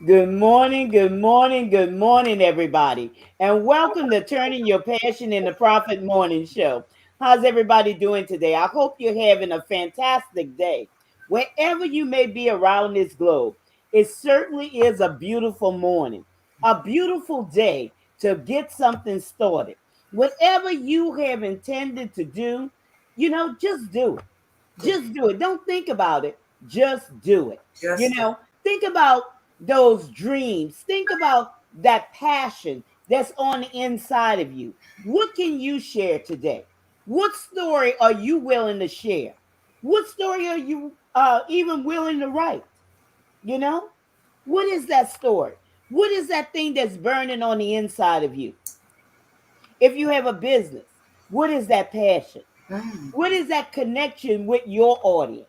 Good morning, everybody. And welcome to Turning Your Passion into Profit Morning Show. How's everybody doing today? I hope you're having a fantastic day. Wherever you may be around this globe, it certainly is a beautiful morning, a beautiful day to get something started. Whatever you have intended to do, just do it. Just do it. Don't think about it. Just do it. You Just do. know, think about those dreams. Think about that passion that's on the inside of you. What can you share today? What story are you willing to share? What story are you even willing to write? You know, what is that story? What is that thing that's burning on the inside of you? If you have a business, what is that passion? Mm. What is that connection with your audience?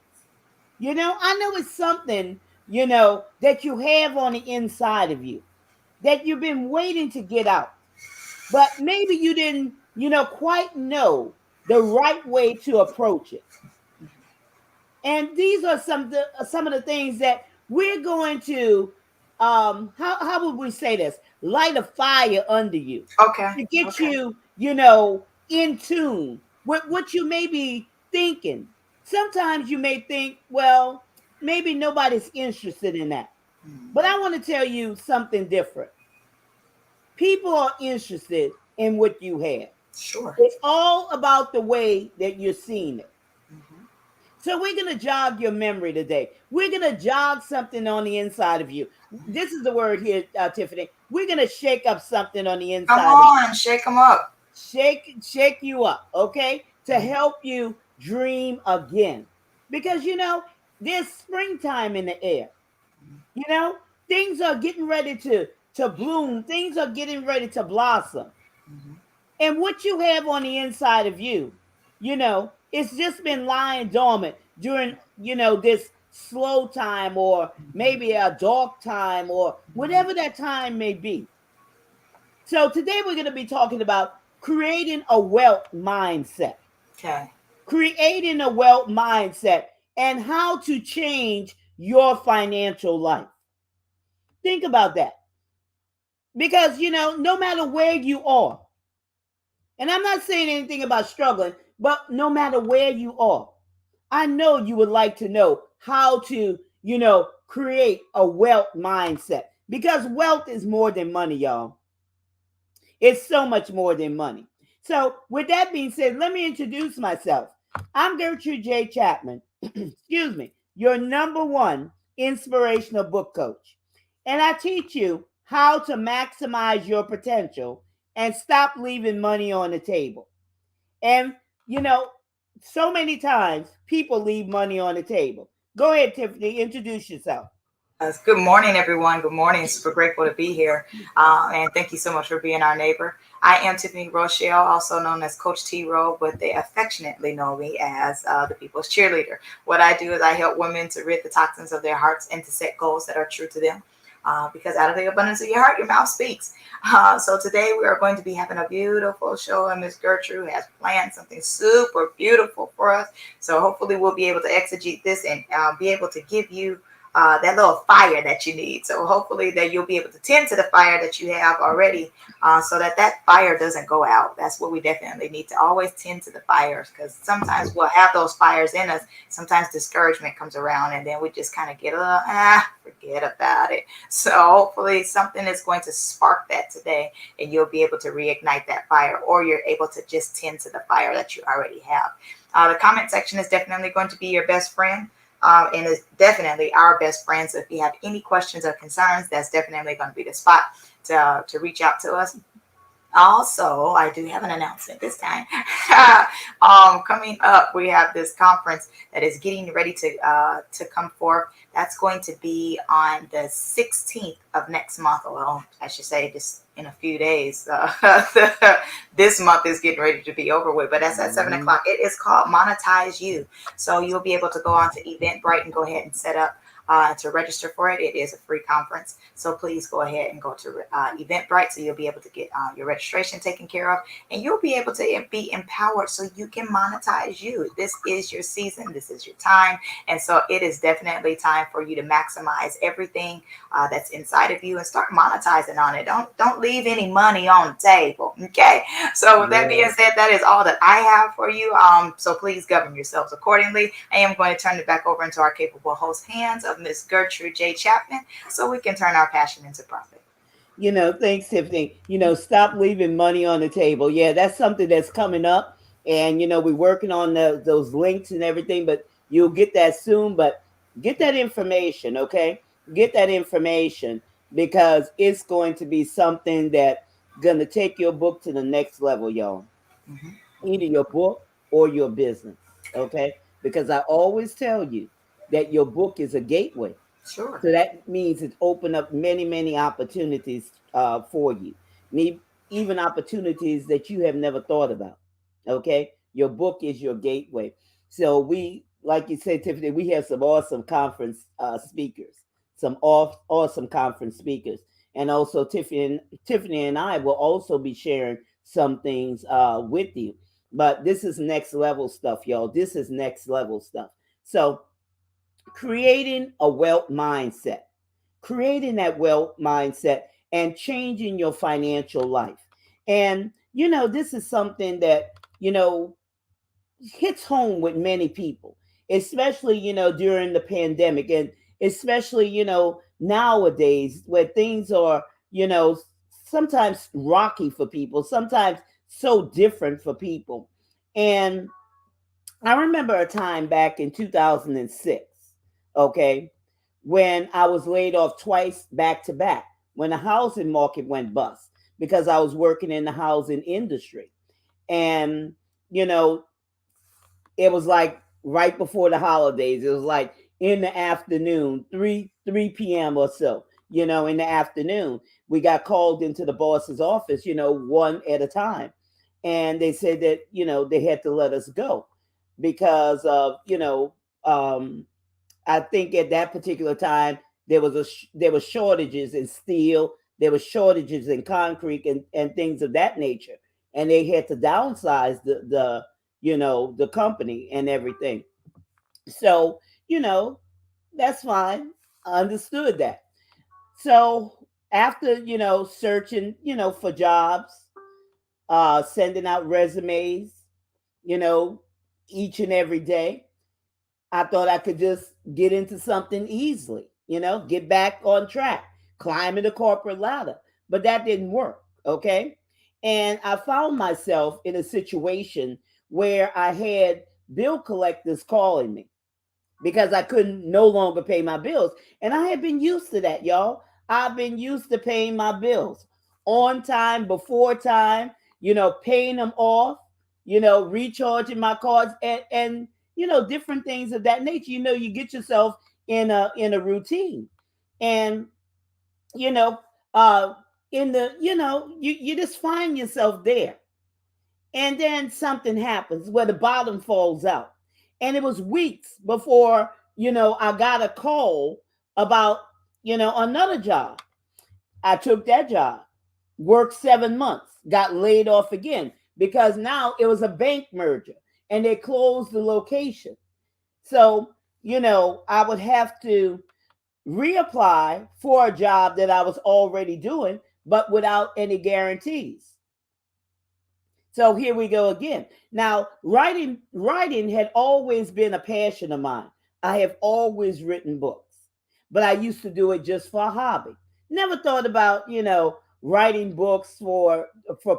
I know it's something, that you have on the inside of you that you've been waiting to get out. But maybe you didn't, quite know the right way to approach it. And these are some of the things that we're going to how would we say this? Light a fire under you Okay. to get Okay. you, in tune with what you may be thinking. Sometimes you may think, well, maybe nobody's interested in that. But Mm. I want to tell you something different. People are interested in what you have. Sure. It's all about the way that you're seeing it. Hmm. So we're going to jog your memory today. We're going to jog something on the inside of you. This is the word here, Tiffany. We're going to shake up something on the Come inside of you. on, shake them up. Shake you up, okay? To Mm. help you dream again. Because there's springtime in the air. You know, things are getting ready to bloom. Things are getting ready to blossom. Hmm. And what you have on the inside of you, it's just been lying dormant during, this slow time or maybe a dark time or whatever that time may be. So today we're going to be talking about creating a wealth mindset. Okay. Creating a wealth mindset and how to change your financial life. Think about that. Because, no matter where you are, and I'm not saying anything about struggling, but no matter where you are, I know you would like to know how to, create a wealth mindset. Because wealth is more than money, y'all. It's so much more than money. So, with that being said, let me introduce myself. I'm Gertrude J. Chapman, excuse me, your number one inspirational book coach. And I teach you how to maximize your potential and stop leaving money on the table. And, you know, so many times people leave money on the table. Go ahead, Tiffany, introduce yourself. Good morning, everyone. Good morning. Super grateful to be here. And thank you so much for being our neighbor. I am Tiffany Rochelle, also known as Coach T. Rowe, but they affectionately know me as the people's cheerleader. What I do is I help women to rid the toxins of their hearts and to set goals that are true to them. Because out of the abundance of your heart, your mouth speaks. So today we are going to be having a beautiful show, and Miss Gertrude has planned something super beautiful for us. So hopefully we'll be able to exegete this and be able to give you that little fire that you need. So hopefully that you'll be able to tend to the fire that you have already, so that that fire doesn't go out. That's what we definitely need to always tend to the fires, because sometimes we'll have those fires in us. Sometimes discouragement comes around and then we just kind of get forget about it. So hopefully something is going to spark that today and you'll be able to reignite that fire, or you're able to just tend to the fire that you already have. The comment section is definitely going to be your best friend. And it's definitely our best friend. So if you have any questions or concerns, that's definitely going to be the spot to reach out to us. Also, I do have an announcement this time. Coming up, we have this conference that is getting ready to come forth. That's going to be on the 16th of next month. Well, I should say just in a few days. This month is getting ready to be over with, but that's at 7 o'clock. It is called Monetize You. So you'll be able to go on to Eventbrite and go ahead and set up to register for it. It is a free conference. So please go ahead and go to Eventbrite so you'll be able to get your registration taken care of, and you'll be able to be empowered so you can monetize you. This is your season. This is your time. And so it is definitely time for you to maximize everything that's inside of you and start monetizing on it. Don't leave any money on the table. Okay. So with that being Yeah. said, that is all that I have for you. So please govern yourselves accordingly. I am going to turn it back over into our capable host hands of Miss Gertrude J. Chapman so we can turn our passion into profit. Thanks, Tiffany. Stop leaving money on the table. Yeah, that's something that's coming up. And, we're working on those links and everything, but you'll get that soon. But get that information, okay? Get that information because it's going to be something that going to take your book to the next level, y'all. Mhm. Either your book or your business, okay? Because I always tell you that your book is a gateway, Sure. so that means it's opened up many, many opportunities for you. Even opportunities that you have never thought about. Okay, your book is your gateway. So like you said, Tiffany, we have some awesome conference speakers, awesome conference speakers, and also Tiffany and I will also be sharing some things with you. But this is next level stuff, y'all. This is next level stuff. So creating a wealth mindset, creating that wealth mindset and changing your financial life. And, this is something that, you know, hits home with many people, especially, during the pandemic and especially, nowadays where things are, sometimes rocky for people, sometimes so different for people. And I remember a time back in 2006, okay, when I was laid off twice back to back, when the housing market went bust because I was working in the housing industry. And, you know, it was like right before the holidays. It was like in the afternoon, 3 p.m. or so, in the afternoon. We got called into the boss's office, one at a time. And they said that, they had to let us go because of, I think at that particular time there was shortages in steel, there was shortages in concrete and things of that nature, and they had to downsize the company and everything. So that's fine. I understood that. So after searching for jobs, sending out resumes, you know each and every day, I thought I could just get into something easily, get back on track, climbing the corporate ladder. But that didn't work. Okay. And I found myself in a situation where I had bill collectors calling me because I couldn't no longer pay my bills. And I had been used to that, y'all. I've been used to paying my bills on time, before time, paying them off, recharging my cards and different things of that nature. You get yourself in a routine. And, you know, uh in the, you just find yourself there. And then something happens where the bottom falls out. And it was weeks before, I got a call about, another job. I took that job, worked 7 months, got laid off again because now it was a bank merger and they closed the location. So, I would have to reapply for a job that I was already doing, but without any guarantees. So here we go again. Now, writing had always been a passion of mine. I have always written books, but I used to do it just for a hobby. Never thought about, writing books for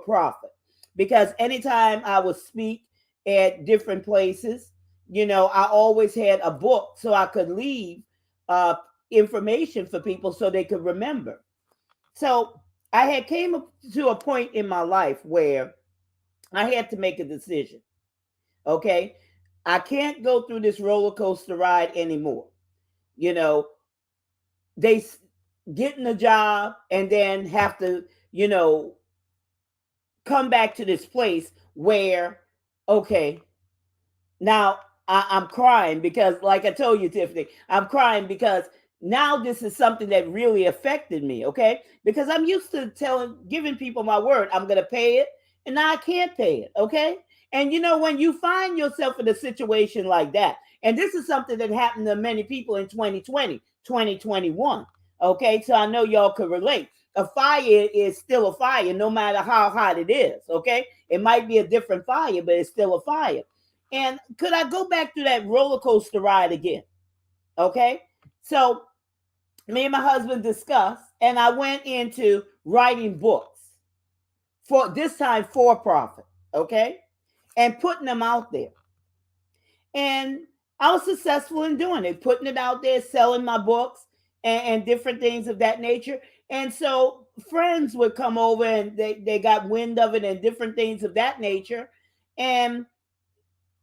profit. Because anytime I would speak at different places, I always had a book so I could leave uh, information for people so they could remember. So I had came to a point in my life where I had to make a decision. Okay. I can't go through this roller coaster ride anymore. You know, they getting a job and then have to, you know, come back to this place where, okay, now I'm crying because, like I told you, Tiffany, I'm crying because Now this is something that really affected me, okay? Because I'm used to giving people my word, I'm going to pay it, and now I can't pay it, okay? And when you find yourself in a situation like that, and this is something that happened to many people in 2020, 2021, okay? So I know y'all could relate. A fire is still a fire, no matter how hot it is, okay? It might be a different fire, but it's still a fire. And could I go back to that roller coaster ride again? Okay. So me and my husband discussed, and I went into writing books, for this time for profit, okay, and putting them out there. And I was successful in doing it, putting it out there, selling my books and different things of that nature. And so friends would come over and they got wind of it and different things of that nature. And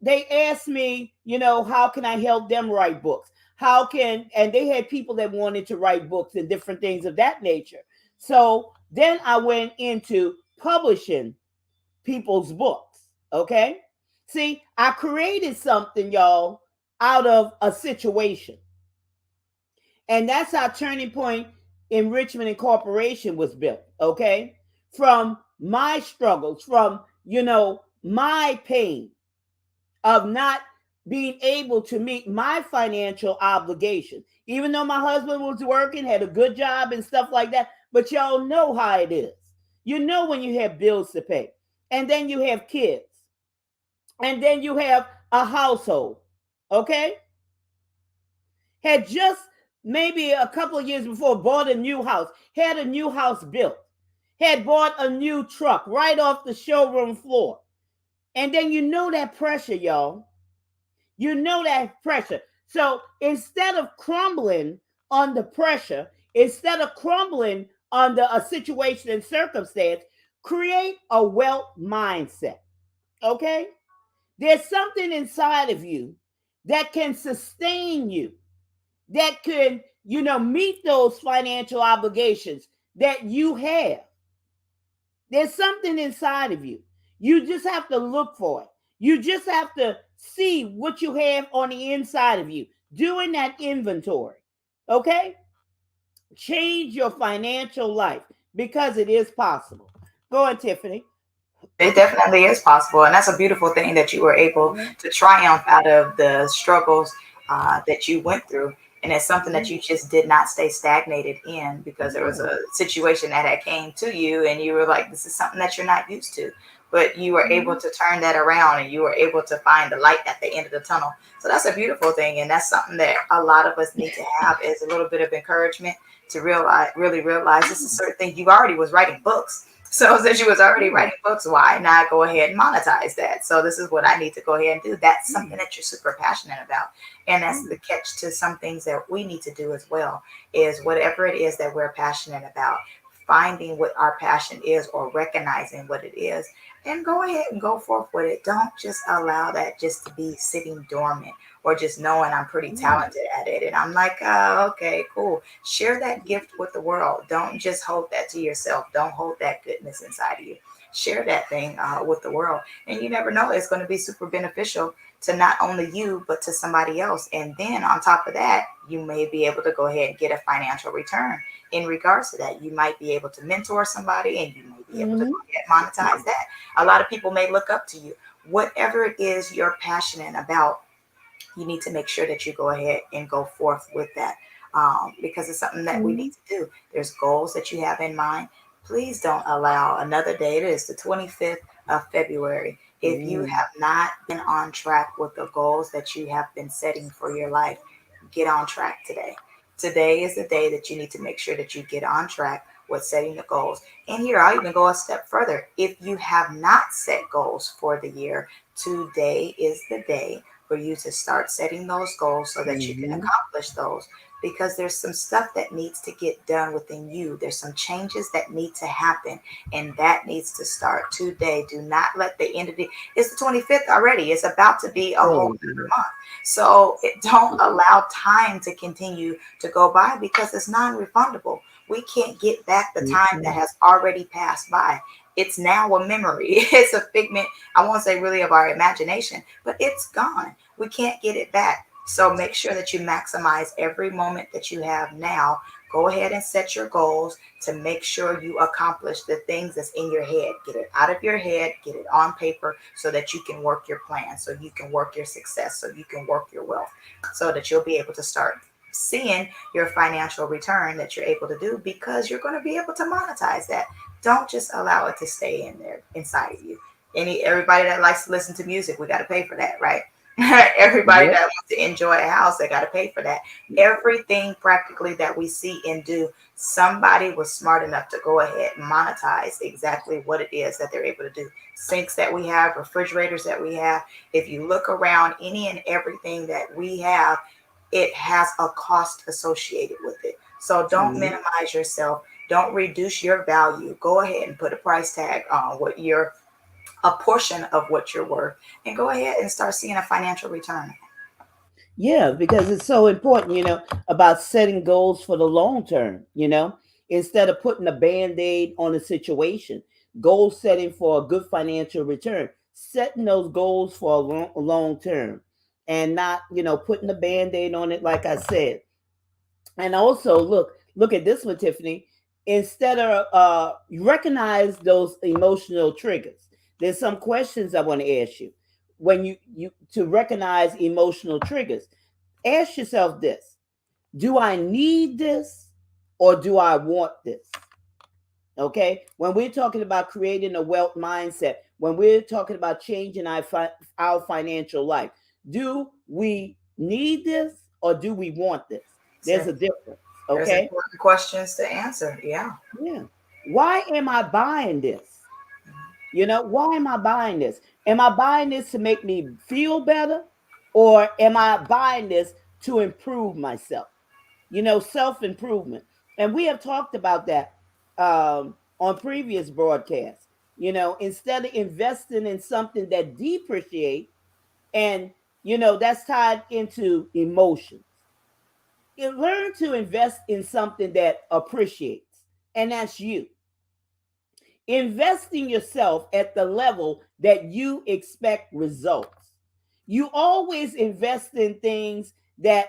they asked me, how can I help them write books? And they had people that wanted to write books and different things of that nature. So then I went into publishing people's books. Okay. See, I created something, y'all, out of a situation. And that's how Turning Point Enrichment Incorporation was built. Okay. From my struggles, from, my pain of not being able to meet my financial obligation. Even though my husband was working, had a good job and stuff like that, but y'all know how it is. You know when you have bills to pay, and then you have kids, and then you have a household, okay? Had just maybe a couple of years before bought a new house, had a new house built, had bought a new truck right off the showroom floor. And then that pressure, y'all. That pressure. So instead of crumbling under pressure, instead of crumbling under a situation and circumstance, create a wealth mindset. Okay? There's something inside of you that can sustain you, that can, meet those financial obligations that you have. There's something inside of you. You just have to look for it. You just have to see what you have on the inside of you, doing that inventory. Okay? Change your financial life because it is possible. Go on, Tiffany. It definitely is possible, and that's a beautiful thing that you were able Mhm. to triumph out of the struggles that you went through. And it's something that Mhm. you just did not stay stagnated in because there was No. a situation that had came to you, and you were like, "This is something that you're not used to." But you were able Mhm. to turn that around, and you were able to find the light at the end of the tunnel. So that's a beautiful thing, and that's something that a lot of us need to have is a little bit of encouragement to realize, really realize this is certain thing. You already was writing books, so since you was already Yeah. writing books, why not go ahead and monetize that? So this is what I need to go ahead and do. That's something Yeah. that you're super passionate about. And that's Yeah. the catch to some things that we need to do as well is whatever it is that we're passionate about, finding what our passion is or recognizing what it is and go ahead and go forth with it. Don't just allow that just to be sitting dormant or just knowing I'm pretty Yeah. talented at it. And I'm like, oh, okay, cool. Share that gift with the world. Don't just hold that to yourself. Don't hold that goodness inside of you. Share that thing with the world. And you never know, it's going to be super beneficial to not only you, but to somebody else. And then on top of that, you may be able to go ahead and get a financial return in regards to that. You might be able to mentor somebody and you may be able to Mhm. go ahead and monetize that. A lot of people may look up to you. Whatever it is you're passionate about, you need to make sure that you go ahead and go forth with that because it's something that we need Mhm. to do. There's goals that you have in mind. Please don't allow another day. It is the 25th of February. If you Mhm. have not been on track with the goals that you have been setting for your life, get on track today. Today is the day that you need to make sure that you get on track with setting the goals. And here, I'll even go a step further. If you have not set goals for the year, today is the day for you to start setting those goals so that you can Mhm. accomplish those because there's some stuff that needs to get done within you. There's some changes that need to happen and that needs to start today. Do not let the end of the it's the 25th already. It's about to be a whole Really other good. month. So don't allow time to continue to go by because it's non-refundable. We can't get back the time that Mhm. has already passed by. It's now a memory. It's a figment, I won't say really of our imagination, but it's gone. We can't get it back. So make sure that you maximize every moment that you have now. Go ahead and set your goals to make sure you accomplish the things that's in your head. Get it out of your head, get it on paper so that you can work your plan, so you can work your success, so you can work your wealth, so that you'll be able to start seeing your financial return that you're able to do, because you're going to be able to monetize that. Don't just allow it to stay in there inside of you. Everybody that likes to listen to music, we got to pay for that, right? Everybody Yep. that wants to enjoy a house, they got to pay for that. Everything practically that we see and do, somebody was smart enough to go ahead and monetize exactly what it is that they're able to do. Sinks that we have, refrigerators that we have, if you look around, any and everything that we have, it has a cost associated with it. So don't Mhm. minimize yourself. Don't reduce your value. Go ahead and put a price tag on what you're a portion of what you're worth, and go ahead and start seeing a financial return. Yeah, because it's so important, about setting goals for the long term, instead of putting a band aid on a situation, goal setting for a good financial return, setting those goals for a long term and not, putting a band aid on it, like I said. And also, look at this one, Tiffany. Instead of recognize those emotional triggers. There's some questions I want to ask you when you to recognize emotional triggers. Ask yourself this: do I need this or do I want this? Okay. When we're talking about creating a wealth mindset, when we're talking about changing our financial life, do we need this or do we want this? So There's a difference. there's Okay. important questions to answer. Yeah. Yeah. Why am I buying this? Why am I buying this? Am I buying this to make me feel better or am I buying this to improve myself? Self improvement. And we have talked about that on previous broadcasts. Instead of investing in something that depreciates, and, that's tied into emotions, you learn to invest in something that appreciates, and that's you. Invest in yourself at the level that you expect results. You always invest in things that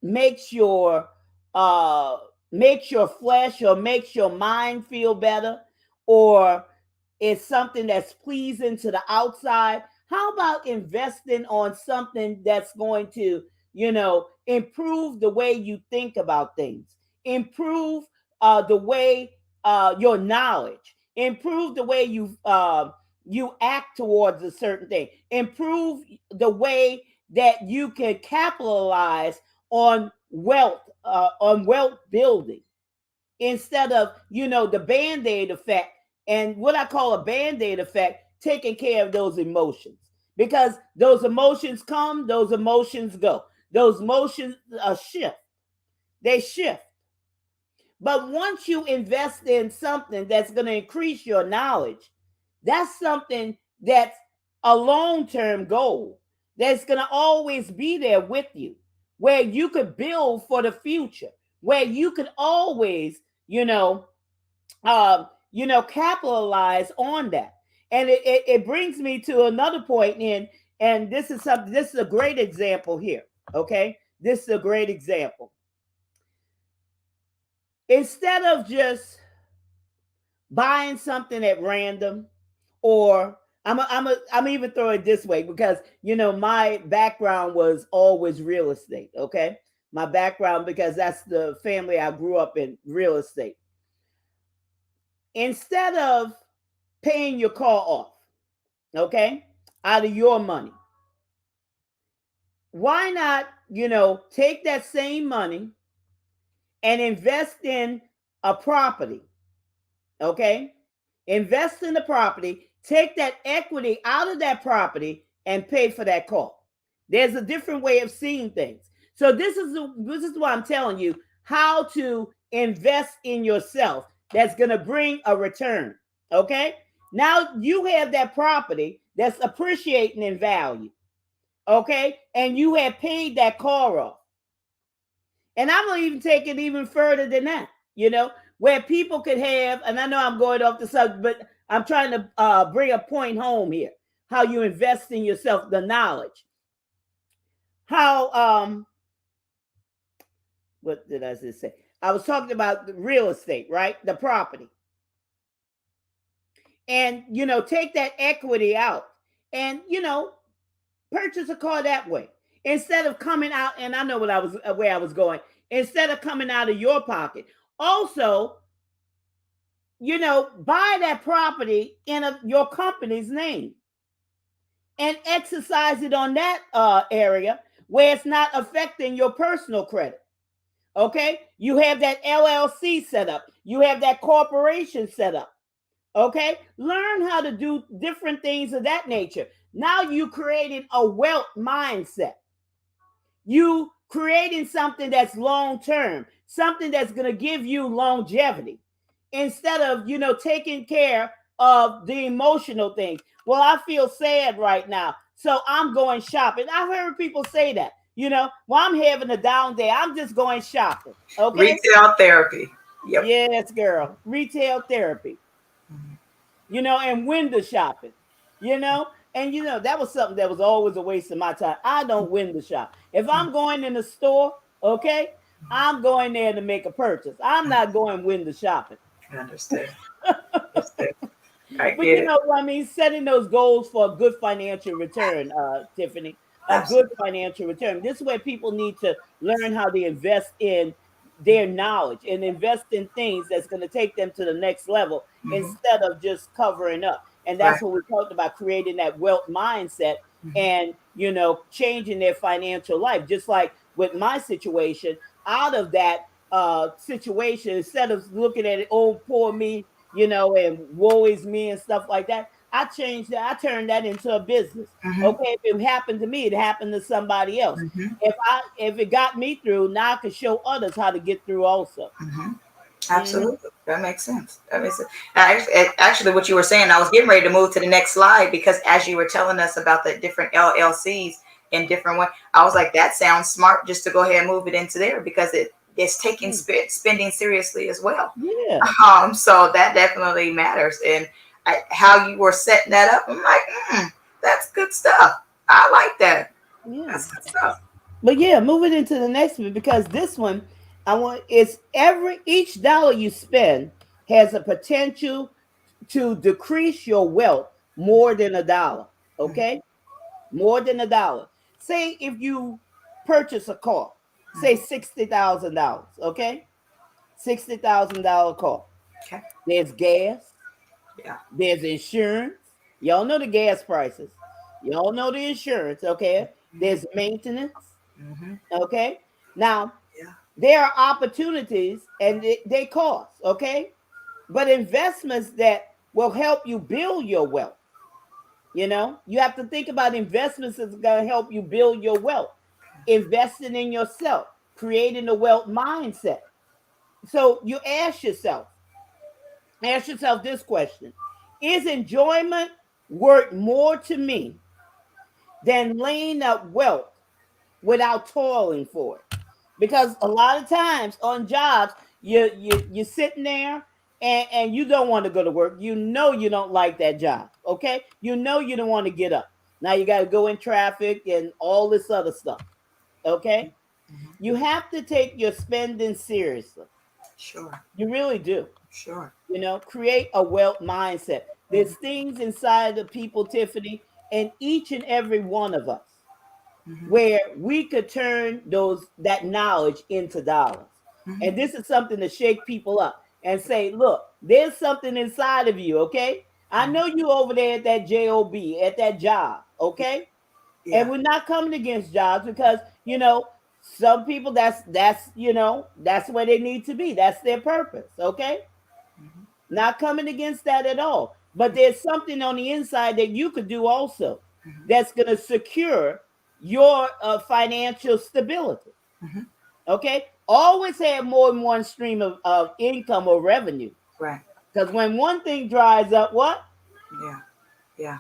makes your uh makes your flesh or makes your mind feel better, or is something that's pleasing to the outside. How about investing on something that's going to, improve the way you think about things, improve the way your knowledge, improve the way you act towards a certain thing, improve the way that you can capitalize on wealth building, instead of, the band-aid effect. And what I call a band-aid effect, taking care of those emotions, because those emotions come, those emotions go, those emotions shift, they shift. But once you invest in something that's going to increase your knowledge, that's something that's a long-term goal that's going to always be there with you, where you could build for the future, where you could always, capitalize on that. And it brings me to another point and this is a great example here. Okay. This is a great example. Instead of just buying something at random, or I'm even throw it this way, because my background was always real estate. Okay. My background, because that's the family I grew up in, real estate. Instead of paying your car off, okay, out of your money, why not, take that same money and invest in a property? Okay. Invest in the property, take that equity out of that property and pay for that car. There's a different way of seeing things. So this is what I'm telling you, how to invest in yourself that's going to bring a return. Okay? Now you have that property that's appreciating in value. Okay? And you have paid that car off. And I'm going to even take it even further than that, where people could have, and I know I'm going off the subject, but I'm trying to bring a point home here, how you invest in yourself, the knowledge. how what did I just say? I was talking about the real estate, right? The property. And take that equity out and purchase a car that way. Instead of coming out, and I know what I was where I was going, instead of coming out of your pocket. Also, buy that property in your company's name and exercise it on that area where it's not affecting your personal credit. Okay, you have that LLC set up, you have that corporation set up. Okay, learn how to do different things of that nature. Now you created a wealth mindset. You creating something that's long term, something that's going to give you longevity instead of taking care of the emotional things. Well, I feel sad right now, so I'm going shopping. I've heard people say that. Well, I'm having a down day, I'm just going shopping. Okay. Retail therapy. Yep. Yes, girl. Retail therapy. And window shopping, and that was something that was always a waste of my time. I don't window shop. If I'm going in the store, okay, I'm going there to make a purchase. I'm not going window shopping. I understand. I But get it. what I mean, setting those goals for a good financial return, Tiffany, a good Absolutely. financial return. This is where people need to learn how to invest in their knowledge and invest in things that's going to take them to the next level Mm-hmm. instead of just covering up. And that's Right. what we talked about, creating that wealth mindset Mm-hmm. and, changing their financial life. Just like with my situation, out of that situation, instead of looking at it, oh, poor me, and woe is me and stuff like that. I changed that. I turned that into a business. Mm-hmm. Okay, if it happened to me, it happened to somebody else. Mm-hmm. If it got me through, now I can show others how to get through also. Mm-hmm. Hmm. Absolutely. That makes sense. That makes sense. Actually, what you were saying, I was getting ready to move to the next slide because as you were telling us about the different LLCs in different ways, I was like, that sounds smart just to go ahead and move it into there because it's taking spending seriously as well. Yeah. So that definitely matters. And how you were setting that up, I'm like, that's good stuff. I like that. Yeah. That's good stuff. But yeah, move it into the next one because this one, I want it's each dollar you spend has a potential to decrease your wealth more than a dollar. Okay, more than a dollar. Say if you purchase a car, say $60,000. Okay, $60,000 car. Okay. There's gas, Yeah. there's insurance. Y'all know the gas prices. Y'all know the insurance. Okay, there's maintenance. Mm-hmm. Okay, now Yeah. there are opportunities and they cost. Okay, but investments that will help you build your wealth. You have to think about investments that's going to help you build your wealth, investing in yourself, creating a wealth mindset. So you ask yourself this question: is enjoyment worth more to me than laying up wealth without toiling for it? Because a lot of times on jobs, you're sitting there and you don't want to go to work. You don't like that job. Okay, you don't want to get up. Now you got to go in traffic and all this other stuff. Okay, Mm-hmm. you have to take your spending seriously. Sure. You really do. Sure. Create a wealth mindset. There's things inside the people, Tiffany, and each and every one of us Mm-hmm. where we could turn that knowledge into dollars. Mm-hmm. And this is something to shake people up and say, look, there's something inside of you, okay? I know you over there at that job, at that job, okay? And Yeah. we're not coming against jobs because, some people that's where they need to be. That's their purpose, okay? Mm-hmm. Not coming against that at all. But there's something on the inside that you could do also Mm-hmm. that's going to secure your financial stability. Mm-hmm. Okay. Always have more than one stream of income or revenue. Right. Because when one thing dries up, what? Yeah. Yeah.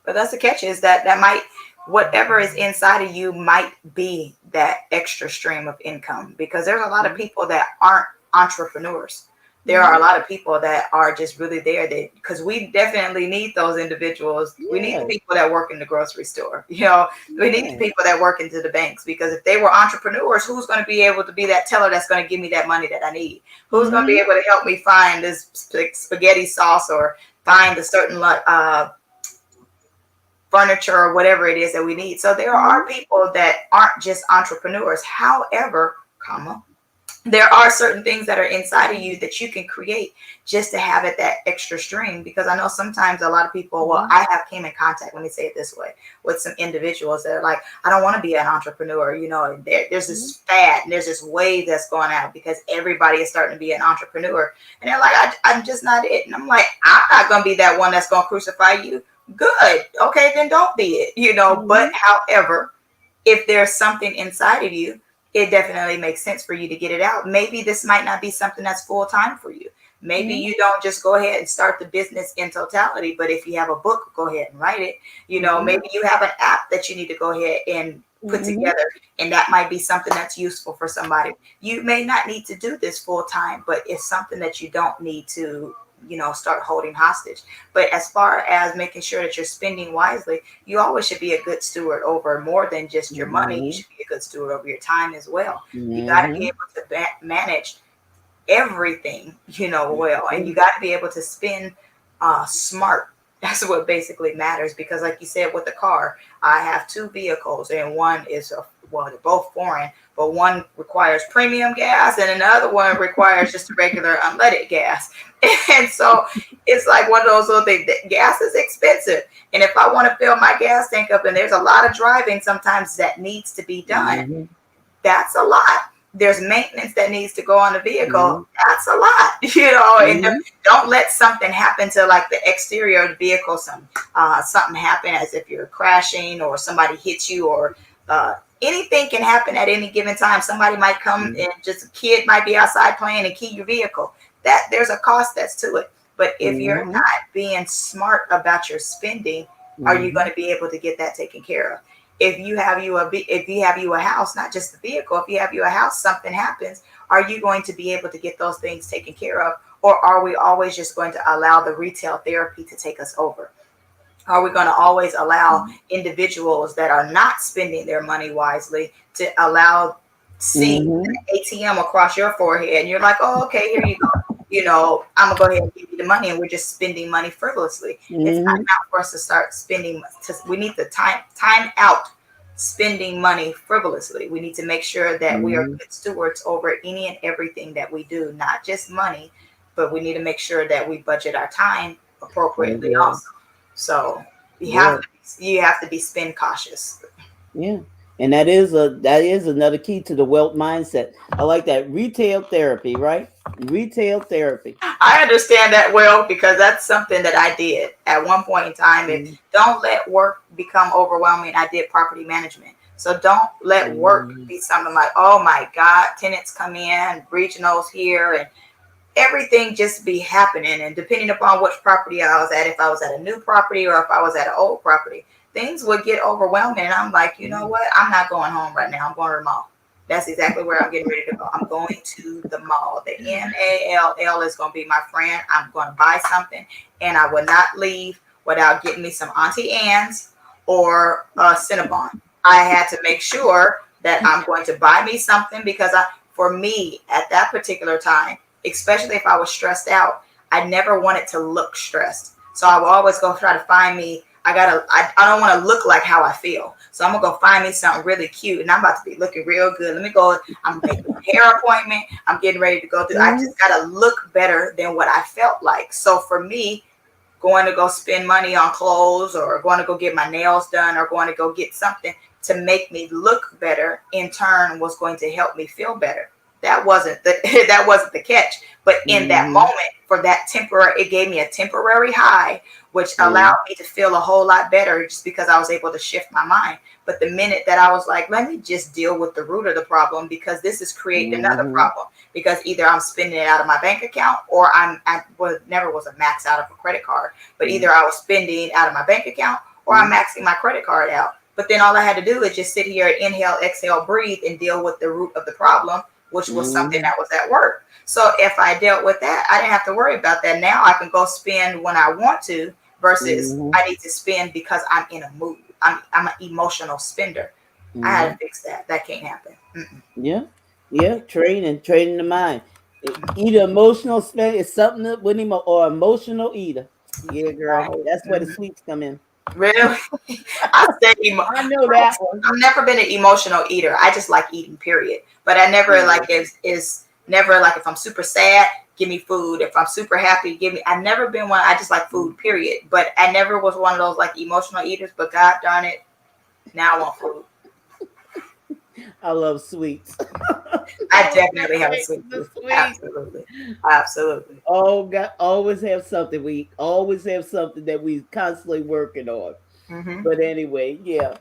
But that's the catch is that might whatever is inside of you might be that extra stream of income because there's a lot of people that aren't entrepreneurs. there are a lot of people that are just really there, that because we definitely need those individuals. We need the Yes. people that work in the grocery store. You know, we need the Yes. people that work into the banks, because if they were entrepreneurs, who's going to be able to be that teller that's going to give me that money that I need? Who's going to be Mm-hmm. able to help me find this spaghetti sauce, or find a certain furniture, or whatever it is that we need? So there are Mm-hmm. people that aren't just entrepreneurs. However, comma, there are certain things that are inside of you that you can create just to have it that extra string. Because I know sometimes a lot of people, well, I have came in contact, let me say it this way, with some individuals that are like, I don't want to be an entrepreneur. You know, there's Mm-hmm. this fad and there's this wave that's going out because everybody is starting to be an entrepreneur, and they're like, I'm just not it. And I'm like, I'm not going to be that one that's going to crucify you. Good, okay, then don't be it, you know. But Mm-hmm. however, if there's something inside of you, it definitely makes sense for you to get it out. Maybe this might not be something that's full time for you. Maybe Mm-hmm. you don't just go ahead and start the business in totality, but if you have a book, go ahead and write it. You know, Mm-hmm. maybe you have an app that you need to go ahead and put Mm-hmm. together, and that might be something that's useful for somebody. You may not need to do this full time, but it's something that you don't need to, you know, start holding hostage. But as far as making sure that you're spending wisely, you always should be a good steward over more than just your money. You Mm-hmm. should be a good steward over your time as well. You got to be Mm-hmm. able to manage everything, you know, well, and Yeah. you got to be able to spend smart. That's what basically matters. Because like you said, with the car, I have two vehicles, and one is well, they're both foreign, but one requires premium gas and another one requires just a regular unleaded gas. And so it's like one of those little things. Gas is expensive, and if I want to fill my gas tank up, and there's a lot of driving sometimes that needs to be done, Mm-hmm. that's a lot. There's maintenance that needs to go on the vehicle. Mm-hmm. That's a lot, you know. And Mm-hmm. don't let something happen to like the exterior of the vehicle. Something happen, as if you're crashing or somebody hits you, or uh, anything can happen at any given time. Somebody might come, and just a kid might be outside playing and key your vehicle. That there's a cost that's to it. But if you're Mm-hmm. not being smart about your spending, are you Mm-hmm. going to be able to get that taken care of? If you have you a house, not just the vehicle, if you have you a house, something happens, are you going to be able to get those things taken care of? Or are we always just going to allow the retail therapy to take us over? Are we going to always allow individuals that are not spending their money wisely to allow see Mm-hmm. an ATM across your forehead, and you're like, oh, okay, here you go. You know, I'm gonna go ahead and give you the money, and we're just spending money frivolously. It's Mm-hmm. time out for us to start spending. We need to time out spending money frivolously. We need to make sure that we are Mm-hmm. good stewards over any and everything that we do, not just money, but we need to make sure that we budget our time Oh, appropriately yeah. also. So Yeah. you have to be spend cautious. Yeah. And that is another key to the wealth mindset. I like that retail therapy, right? Retail therapy. I understand that well, because that's something that I did at one point in time. If Mm-hmm. don't let work become overwhelming. I did property management. So don't let work Mm-hmm. be something like, oh my God, tenants come in, regionals here, and everything just be happening. And depending upon which property I was at, if I was at a new property or if I was at an old property, things would get overwhelming. And I'm like, you know what? I'm not going home right now. I'm going to the mall. That's exactly where I'm getting ready to go. I'm going to the mall. The MALL is going to be my friend. I'm going to buy something, and I will not leave without getting me some Auntie Anne's or Cinnabon. I had to make sure that I'm going to buy me something, because for me at that particular time, especially if I was stressed out, I never wanted to look stressed. So I would always go try to find me. I don't want to look like how I feel. So I'm gonna go find me something really cute, and I'm about to be looking real good. Let me go. I'm making a hair appointment. I'm getting ready to go through. I Mm-hmm. just gotta look better than what I felt like. So for me, going to go spend money on clothes, or going to go get my nails done, or going to go get something to make me look better, in turn was going to help me feel better. That wasn't the that wasn't the catch. But in that Mm-hmm. moment, for that temporary, it gave me a temporary high, which Yeah. allowed me to feel a whole lot better, just because I was able to shift my mind. But the minute that I was like, let me just deal with the root of the problem, because this is creating another Mm-hmm. problem. Because either I'm spending it out of my bank account, or never was a max out of a credit card, but either I was spending out of my bank account, or I'm Mm-hmm. maxing my credit card out. But then all I had to do is just sit here and inhale, exhale, breathe, and deal with the root of the problem. which was something Mm-hmm. that was at work. So if I dealt with that, I didn't have to worry about that. Now I can go spend when I want to versus Mm-hmm. I need to spend because I'm in a mood. I'm an emotional spender. I had to Mm-hmm. fix that. That can't happen. Mm-mm. Yeah, yeah. Training the mind. Either emotional spend is something that with him or emotional eater. Yeah, girl, Right. that's where the Mhm. sweets come in. Really? I say I know that one. I've never been an emotional eater. I just like eating, period. But I never Yeah. like is never like if I'm super sad, give me food. If I'm super happy, give me. I've never been one. I just like food, period. But I never was one of those like emotional eaters. But God darn it, now I want food. I love sweets. I Don't definitely have a separate sweet the tooth. sweets. Absolutely, absolutely. Oh God, always have something. We always have something that we constantly working on. Mhm. But anyway, yeah.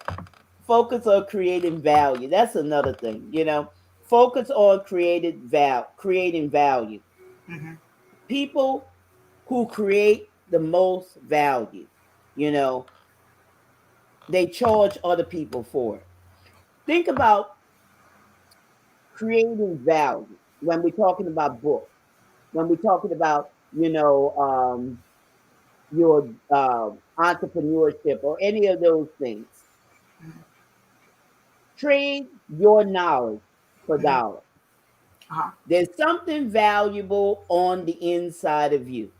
Focus on creating value. That's another thing. Focus on creating value. Mhm. People who create the most value, you know, they charge other people for it. Think about creating value when we're talking about books, when we're talking about, your entrepreneurship or any of those things. Mhm. Trade your knowledge for Mhm. dollars. Uh-huh. There's something valuable on the inside of you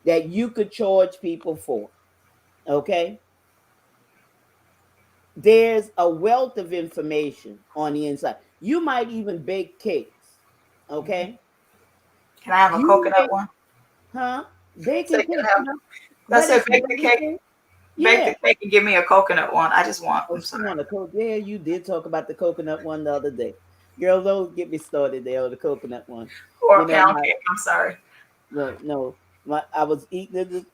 that you could charge people for. Okay? There's a wealth of information on the inside. You might even bake cakes. Mhm. Okay? Can I have a You coconut make, one? huh? Say, Baking can cakes, I have? I that said, is bake the one cake. thing. Bake Yeah. the cake and give me a coconut one. I just want. Oh, I'm she sorry. want a coke. Yeah, you did talk about the coconut one the other day. Girl, don't get me started there on the coconut one. Or You a know, pound cake. I'm sorry. no, I was eating it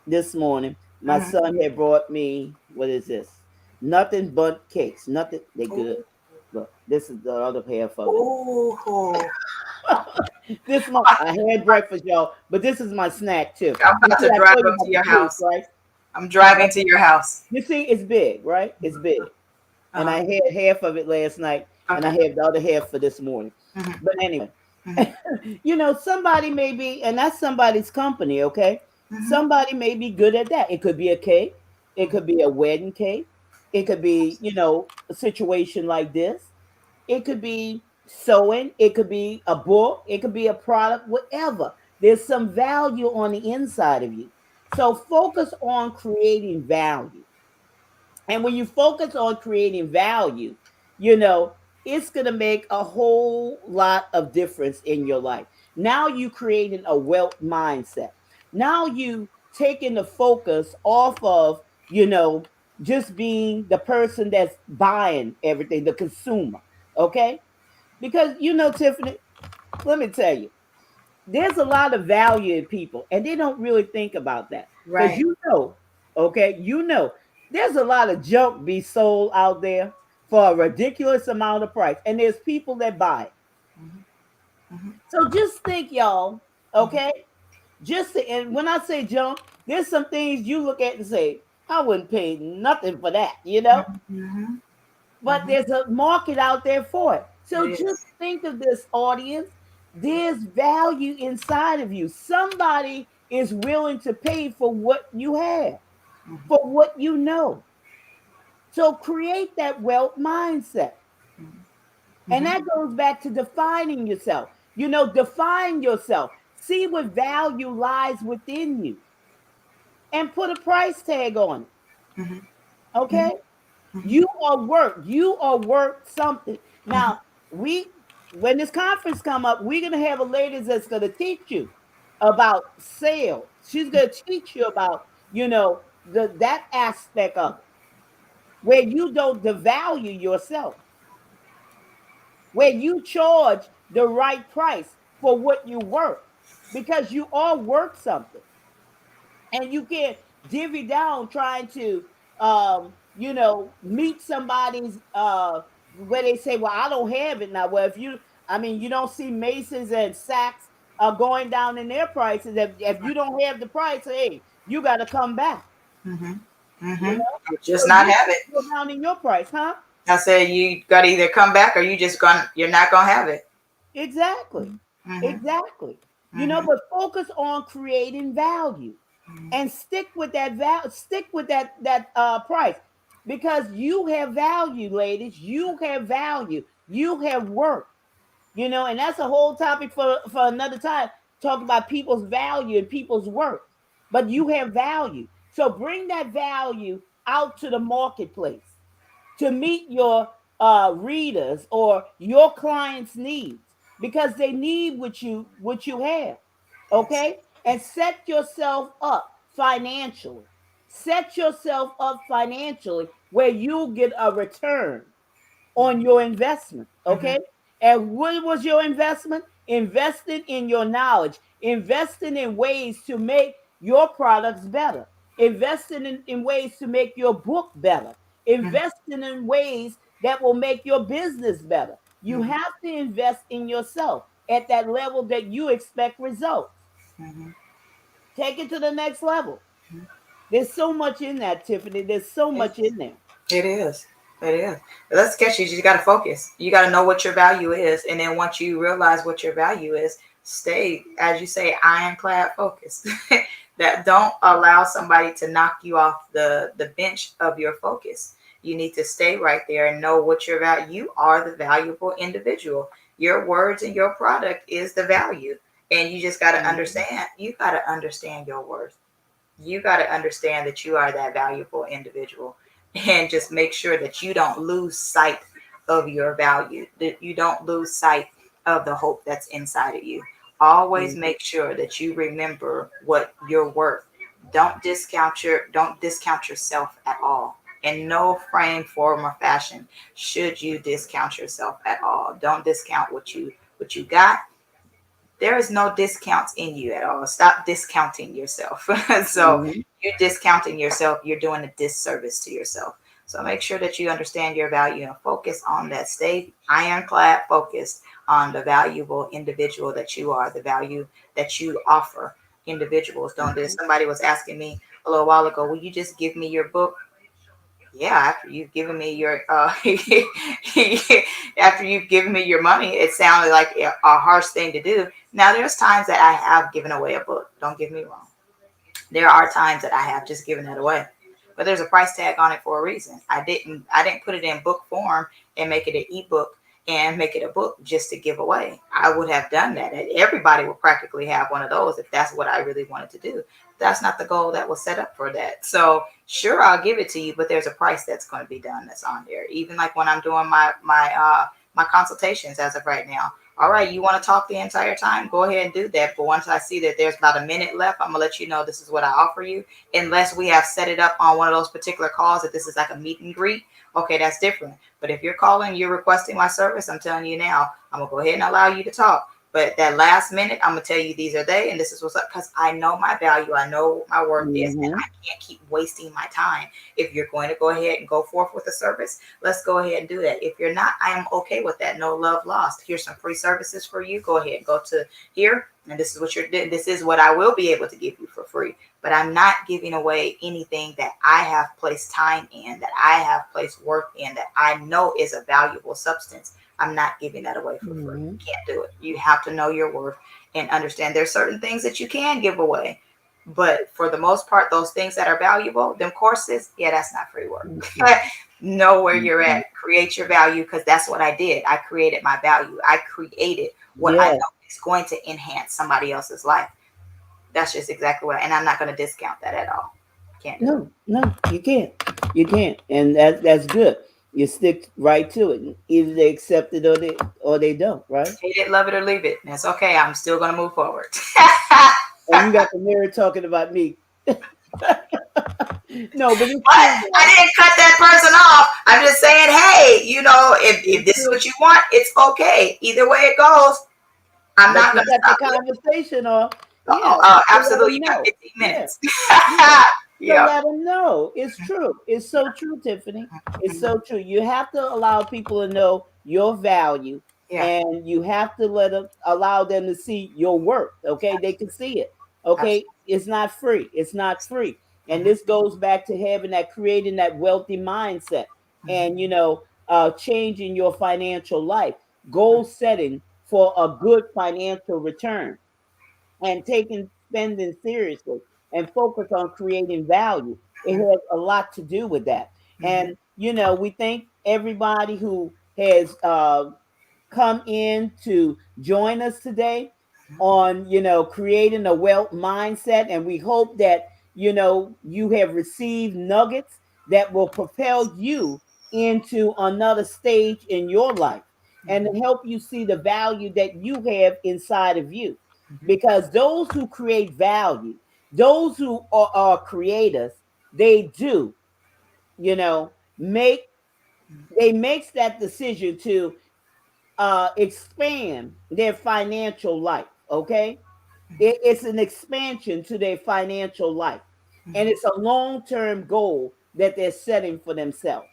this morning. My Mhm. son had brought me, what is this? Nothing but cakes. Nothing, they good. Ooh. Look, this is the other half of it. Ooh. This month, I had breakfast, y'all, but this is my snack too. I'm You about see, to I drive told you up about to the your cake, house. right? I'm driving to your house. You see, it's big, right? It's big. And I Uh-huh. had half of it last night, and I Okay. have the other half for this morning. Mhm. But anyway, Mhm. somebody may be, and that's somebody's company, okay? Mhm. Somebody may be good at that. It could be a cake, it Mhm. could be a wedding cake, it could be, a situation like this, it could be sewing, it could be a book, it could be a product, whatever. There's some value on the inside of you. So focus on creating value. And when you focus on creating value, you know, it's going to make a whole lot of difference in your life. Now you creating a wealth mindset. Now you taking the focus off of, just being the person that's buying everything, the consumer. Okay? Because Tiffany, let me tell you, there's a lot of value in people and they don't really think about that because Right. okay, there's a lot of junk be sold out there for a ridiculous amount of price and there's people that buy it. Mhm. Mhm. So just think, y'all, Mhm. okay, and when I say junk, there's some things you look at and say, I wouldn't pay nothing for that. Mhm. But Mhm. there's a market out there for it. It So just is. think of this, audience. There's value inside of you. Somebody is willing to pay for what you have, Mhm. for what you know. So create that wealth mindset. Mhm. And Mhm. that goes back to defining yourself. Define yourself. See what value lies within you and put a price tag on it. Mhm. Mhm. Okay? Mhm. You are worth something. Mhm. Now, we when this conference come up, we're gonna have a lady that's gonna teach you about sales. She's gonna teach you about, that aspect of it, where you don't devalue yourself, where you charge the right price for what you worth, because you are worth something. And you can't divvy down trying to meet somebody's where they say, well, I don't have it now. Well, you don't see Masons and Saks going down in their prices. If you don't have the price, hey, you got to come back. Mhm. you Mhm. know Or so just not you have it. go down in your price, huh? I said you got to either come back or you're not gonna have it. Exactly. Mhm. Exactly. Mhm. But focus on creating value and stick with that stick with that price, because you have value, ladies. You have value. You have work. And that's a whole topic for another time. Talk about people's value and people's worth. But you have value. So bring that value out to the marketplace to meet your readers or your clients' needs, because they need what you have. Yes. Okay? And set yourself up financially. Set yourself up financially where you'll get a return on your investment. Mhm. Okay. And what was your investment? Investing in your knowledge, investing in ways to make your products better, investing in ways to make your book better, Mhm. investing in ways that will make your business better. You Mhm. have to invest in yourself at that level that you expect results. Mhm. Take it to the next level. There's so much in that, Tiffany. There's so It, much in there. it is. It is. But let's catch you. You got to focus. You got to know what your value is, and then once you realize what your value is, stay, as you say, ironclad focused. That don't allow somebody to knock you off the bench of your focus. You need to stay right there and know what your value. You are the valuable individual. Your words and your product is the value, and you just got to Mhm. understand. You got to understand your worth. You got to understand that you are that valuable individual, and just make sure that you don't lose sight of your value, that you don't lose sight of the hope that's inside of you. Always Mhm. make sure that you remember what you're worth. Don't discount yourself at all. In no frame, form, or fashion should you discount yourself at all. Don't discount what you got. There is no discounts in you at all. Stop discounting yourself. So Mhm. you're discounting yourself, you're doing a disservice to yourself. So make sure that you understand your value and focus on that. Stay ironclad focused on the valuable individual that you are, the value that you offer individuals. Don't do. Somebody was asking me a little while ago, will you just give me your book? Yeah, after you've given me your after you've given me your money, it sounded like a harsh thing to do. Now there's times that I have given away a book, don't get me wrong. There are times that I have just given it away, but there's a price tag on it for a reason. I didn't put it in book form and make it an ebook and make it a book just to give away. I would have done that. Everybody would practically have one of those if that's what I really wanted to do. That's not the goal that was set up for that. So sure, I'll give it to you, but there's a price that's going to be done that's on there. Even like when I'm doing my consultations as of right now. All right, you want to talk the entire time? Go ahead and do that. But once I see that there's about a minute left, I'm gonna let you know this is what I offer you. Unless we have set it up on one of those particular calls that this is like a meet and greet. Okay, that's different. But if you're calling, you're requesting my service, I'm telling you now, I'm gonna go ahead and allow you to talk. But that last minute, I'm gonna tell you these are they, and this is what's up, because I know my value, I know what my worth is, and Mhm. I can't keep wasting my time. If you're going to go ahead and go forth with a service, let's go ahead and do that. If you're not, I am okay with that. No love lost. Here's some free services for you. Go ahead and go to here, and this is what you're doing. This is what I will be able to give you for free. But I'm not giving away anything that I have placed time in, that I have placed work in, that I know is a valuable substance. I'm not giving that away for free. Mhm. You can't do it. You have to know your worth and understand there's certain things that you can give away. But for the most part, those things that are valuable, them courses, yeah, that's not free work. Mhm. Know where you're Mhm. at. Create your value, because that's what I did. I created my value. I created what I Yeah. know is going to enhance somebody else's life. That's just exactly what, and I'm not going to discount that at all. Can't do it. No, no, you can't. You can't, and that's good. You stick right to it. Either they accept it or they don't. Right? Hate it, love it, or leave it. That's okay. I'm still going to move forward. And you got the mirror talking about me. No, but it's But true, I though. didn't cut that person off. I'm just saying, hey, if It's this is true. what you want, it's okay. Either way it goes, I'm But not you going to cut the stop listening. conversation off. Yeah, to let Absolutely. them You got know. 15 Yeah, minutes. yeah. To Yep. let them know. It's true. It's so true, Tiffany. It's Mhm. so true. You have to allow people to know your value, Yeah. and you have to allow them to see your worth. Okay, they can see it. Okay, Absolutely. it's not free. It's not free. And Mhm. this goes back to having that creating that wealthy mindset. And Mhm. changing your financial life, goal setting for a good financial return, and taking spending seriously and focus on creating value. It has a lot to do with that. Mhm. And, we thank everybody who has come in to join us today on, creating a wealth mindset. And we hope that, you have received nuggets that will propel you into another stage in your life and to Mhm. help you see the value that you have inside of you. Mhm. Because those who create value, those who are creators, they do, make they makes that decision to expand their financial life. Okay, it's an expansion to their financial life, and Mhm. it's a long-term goal that they're setting for themselves.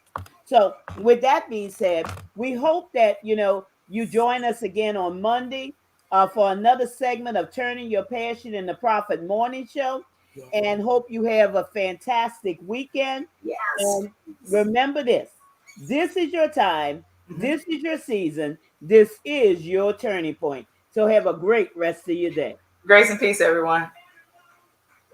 So, with that being said, we hope that you join us again on Monday for another segment of Turning Your Passion in the Profit Morning Show, Yeah. and hope you have a fantastic weekend. Yes. And remember this: this is your time, Mhm. this is your season, this is your turning point. So, have a great rest of your day. Grace and peace, everyone.